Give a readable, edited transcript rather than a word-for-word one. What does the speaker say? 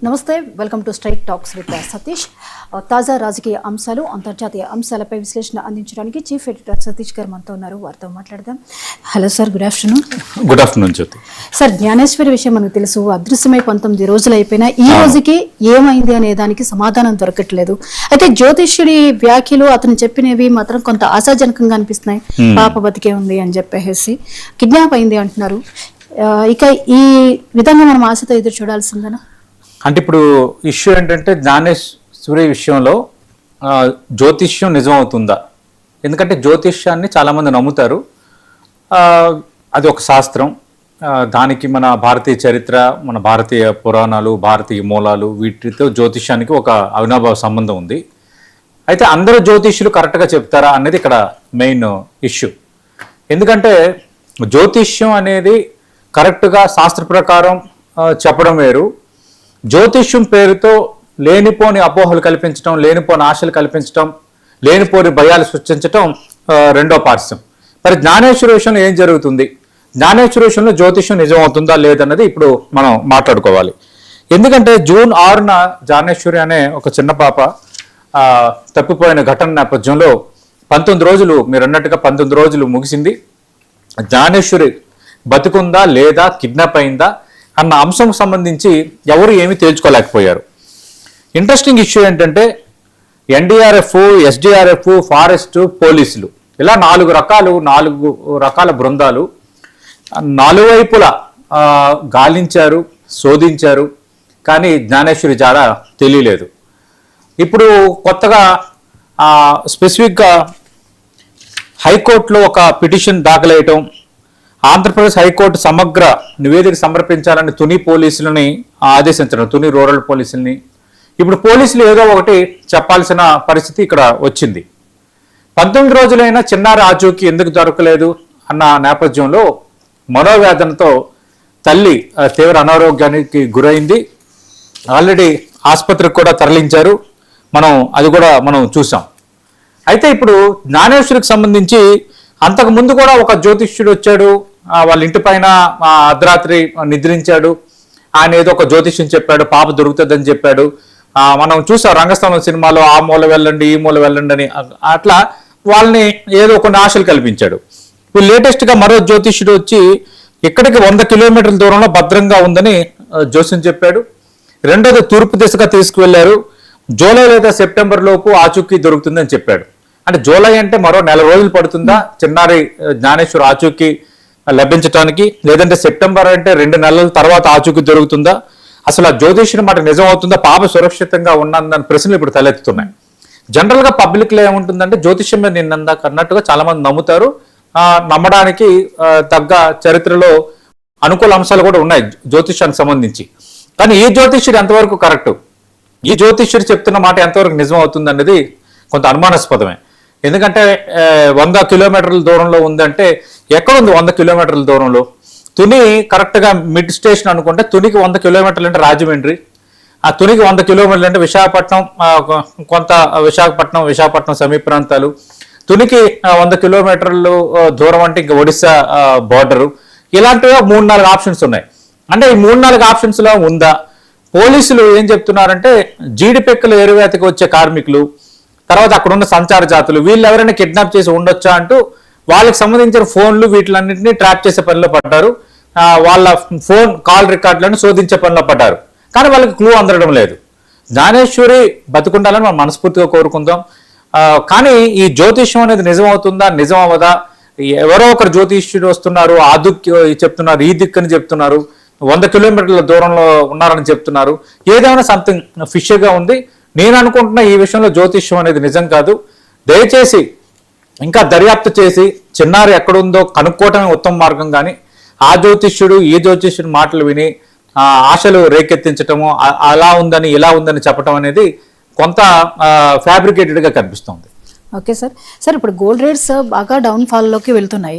నమస్తే, welcome to straight talks with Satish. తాజా రాజకీయ అంశాలు, అంతర్జాతీయ అంశాలపై విశ్లేషణ అందించడానికి చీఫ్ ఎడిటర్ సతీష్ గారు మనతో ఉన్నారు. వారితో మాట్లాడదాం. Hello sir, good afternoon. Good afternoon Jyothi. Sir, Gnaneswari విషయం మనకు తెలుసు, అదృశ్యమై 19 రోజులు అయిపోయినా ఈ రోజుకి ఏమైంది అనే దానికి సమాధానం దొరకట్లేదు. అయితే జ్యోతిష్యుడి వ్యాఖ్యలు, అతను చెప్పినవి మాత్రం కొంత ఆశాజనకంగా అనిపిస్తున్నాయి. పాప బతికే ఉంది అని చెప్పేసి కిడ్నాప్ అయింది అంటున్నారు. ఇక ఈ విధంగా మనం ఆశతో ఎదురు చూడాల్సిందేనా? అంటే ఇప్పుడు ఇష్యూ ఏంటంటే జ్ఞానేశ్వరి విషయంలో జ్యోతిష్యం నిజం అవుతుందా? ఎందుకంటే జ్యోతిష్యాన్ని చాలామంది నమ్ముతారు. అది ఒక శాస్త్రం. దానికి మన భారతీయ చరిత్ర, మన భారతీయ పురాణాలు, భారతీయ మూలాలు, వీటితో జ్యోతిష్యానికి ఒక అవినాభావ సంబంధం ఉంది. అయితే అందరూ జ్యోతిష్యులు కరెక్ట్గా చెప్తారా అనేది ఇక్కడ మెయిన్ ఇష్యూ. ఎందుకంటే జ్యోతిష్యం అనేది కరెక్ట్గా శాస్త్ర ప్రకారం చెప్పడం వేరు, జ్యోతిష్యం పేరుతో లేనిపోని అపోహలు కల్పించడం, లేనిపోని ఆశలు కల్పించడం, లేనిపోని భయాలు సృష్టించడం రెండో పార్శ్వం. మరి జ్ఞానేశ్వరి విషయంలో ఏం జరుగుతుంది? జ్ఞానేశ్వరి విషయంలో జ్యోతిష్యం నిజం అవుతుందా లేదన్నది ఇప్పుడు మనం మాట్లాడుకోవాలి. ఎందుకంటే జూన్ 6న జ్ఞానేశ్వరి అనే ఒక చిన్న పాప తప్పిపోయిన ఘటన నేపథ్యంలో 19 రోజులు, మీరు అన్నట్టుగా 19 రోజులు ముగిసింది. జ్ఞానేశ్వరి బతుకుందా లేదా కిడ్నాప్ అయిందా అన్న అంశం సంబంధించి ఎవరు ఏమీ తేల్చుకోలేకపోయారు. ఇంట్రెస్టింగ్ ఇష్యూ ఏంటంటే ఎన్డీఆర్ఎఫ్, ఎస్డీఆర్ఎఫ్, ఫారెస్ట్, పోలీసులు ఇలా 4 రకాల బృందాలు నలువైపులా గాలించారు, శోధించారు, కానీ జ్ఞానేశ్వరి జాడ తెలియలేదు. ఇప్పుడు కొత్తగా స్పెసిఫిక్గా హైకోర్టులో ఒక పిటిషన్ దాఖలయ్యటం, ఆంధ్రప్రదేశ్ హైకోర్టు సమగ్ర నివేదిక సమర్పించాలని తుని పోలీసులని ఆదేశించడం, తుని రూరల్ పోలీసుల్ని. ఇప్పుడు పోలీసులు ఏదో ఒకటి చెప్పాల్సిన పరిస్థితి ఇక్కడ వచ్చింది. 19 రోజులైనా చిన్నారి ఆచూకీ ఎందుకు దొరకలేదు అన్న నేపథ్యంలో మనోవేదనతో తల్లి తీవ్ర అనారోగ్యానికి గురైంది. ఆల్రెడీ ఆసుపత్రికి కూడా తరలించారు. అది కూడా మనం చూసాం. అయితే ఇప్పుడు జ్ఞానేశ్వరికి సంబంధించి అంతకు ముందు కూడా ఒక జ్యోతిష్యుడు వచ్చాడు, వాళ్ళ ఇంటి పైన అర్ధరాత్రి నిద్రించాడు. ఆయన ఏదో ఒక జ్యోతిష్యం చెప్పాడు, పాప దొరుకుతుందని చెప్పాడు. మనం చూసాం రంగస్థలం సినిమాలో, ఆ మూల వెళ్ళండి, ఈ మూల వెళ్ళండి అని. అట్లా వాళ్ళని ఏదో కొన్ని ఆశలు కల్పించాడు. ఇప్పుడు లేటెస్ట్గా మరో జ్యోతిష్యుడు వచ్చి ఇక్కడికి 100 కిలోమీటర్ల దూరంలో భద్రంగా ఉందని జ్యోతిష్యం చెప్పాడు. రెండోది తూర్పు దిశగా తీసుకువెళ్లారు, జూలై లేదా సెప్టెంబర్ లోపు ఆచూకీ దొరుకుతుందని చెప్పాడు. అంటే జూలై అంటే మరో 4 రోజులు పడుతుందా చిన్నారి జ్ఞానేశ్వరి ఆచూకీ లభించడానికి? లేదంటే సెప్టెంబర్ అంటే 2 నెలల తర్వాత ఆచూకీ దొరుకుతుందా? అసలు ఆ జ్యోతిష్యుని మాట నిజం అవుతుందా? పాప సురక్షితంగా ఉన్నందని ప్రశ్నలు ఇప్పుడు తలెత్తుతున్నాయి. జనరల్గా పబ్లిక్లో ఏముంటుందంటే జ్యోతిష్యం మీద నిన్నందాక అన్నట్టుగా చాలా మంది నమ్ముతారు. నమ్మడానికి తగ్గ చరిత్రలో అనుకూల అంశాలు కూడా ఉన్నాయి జ్యోతిష్యానికి సంబంధించి. కానీ ఈ జ్యోతిష్యుడు ఎంతవరకు కరెక్ట్, ఈ జ్యోతిష్యుడు చెప్తున్న మాట ఎంతవరకు నిజం అవుతుంది అనేది కొంత అనుమానాస్పదమే. ఎందుకంటే 100 కిలోమీటర్ల దూరంలో ఉందంటే ఎక్కడుంది 100 కిలోమీటర్ల దూరంలో? తుని కరెక్ట్గా మిడ్ స్టేషన్ అనుకుంటే తునికి 100 కిలోమీటర్లు అంటే రాజమండ్రి, ఆ తునికి 100 కిలోమీటర్లు అంటే విశాఖపట్నం, కొంత విశాఖపట్నం సమీప ప్రాంతాలు. తునికి 100 కిలోమీటర్లు దూరం అంటే ఇంకా ఒడిశా బార్డరు. ఇలాంటివి 3-4 ఆప్షన్స్ ఉన్నాయి. అంటే ఈ 3-4 ఆప్షన్స్లో ఉందా? పోలీసులు ఏం చెప్తున్నారంటే జీడిపెక్కలు ఏరువేతకి వచ్చే కార్మికులు, తర్వాత అక్కడ ఉన్న సంచార జాతులు, వీళ్ళు ఎవరైనా కిడ్నాప్ చేసి ఉండొచ్చా అంటూ వాళ్ళకి సంబంధించిన ఫోన్లు వీటిలన్నింటినీ ట్రాప్ చేసే పనిలో పడ్డారు. వాళ్ళ ఫోన్ కాల్ రికార్డులను శోధించే పనిలో పడ్డారు. కానీ వాళ్ళకి క్లూ అందడం లేదు. జ్ఞానేశ్వరి బతుకుండాలని మనం మనస్ఫూర్తిగా కోరుకుందాం. కానీ ఈ జ్యోతిష్యం అనేది నిజం అవుతుందా, నిజం అవ్వదా? ఎవరో ఒకరు జ్యోతిష్యుడు వస్తున్నారు, ఆ దిక్కు చెప్తున్నారు, ఈ దిక్కుని చెప్తున్నారు, 100 కిలోమీటర్ల దూరంలో ఉన్నారని చెప్తున్నారు. ఏదైనా సంథింగ్ ఫిష్గా ఉంది. నేను అనుకుంటున్నా ఈ విషయంలో జ్యోతిష్యం అనేది నిజం కాదు. దయచేసి ఇంకా దర్యాప్తు చేసి చిన్నారి ఎక్కడుందో కనుక్కోవటమే ఉత్తమ మార్గం. కానీ ఆ జ్యోతిష్యుడు ఈ జ్యోతిష్యుడు మాటలు విని ఆశలు రేకెత్తించటము, అలా ఉందని ఇలా ఉందని చెప్పడం అనేది కొంత ఫ్యాబ్రికేటెడ్గా కనిపిస్తుంది. Okay sir. ఇప్పుడు గోల్డ్ రేట్స్ బాగా డౌన్ ఫాల్లోకి వెళ్తున్నాయి.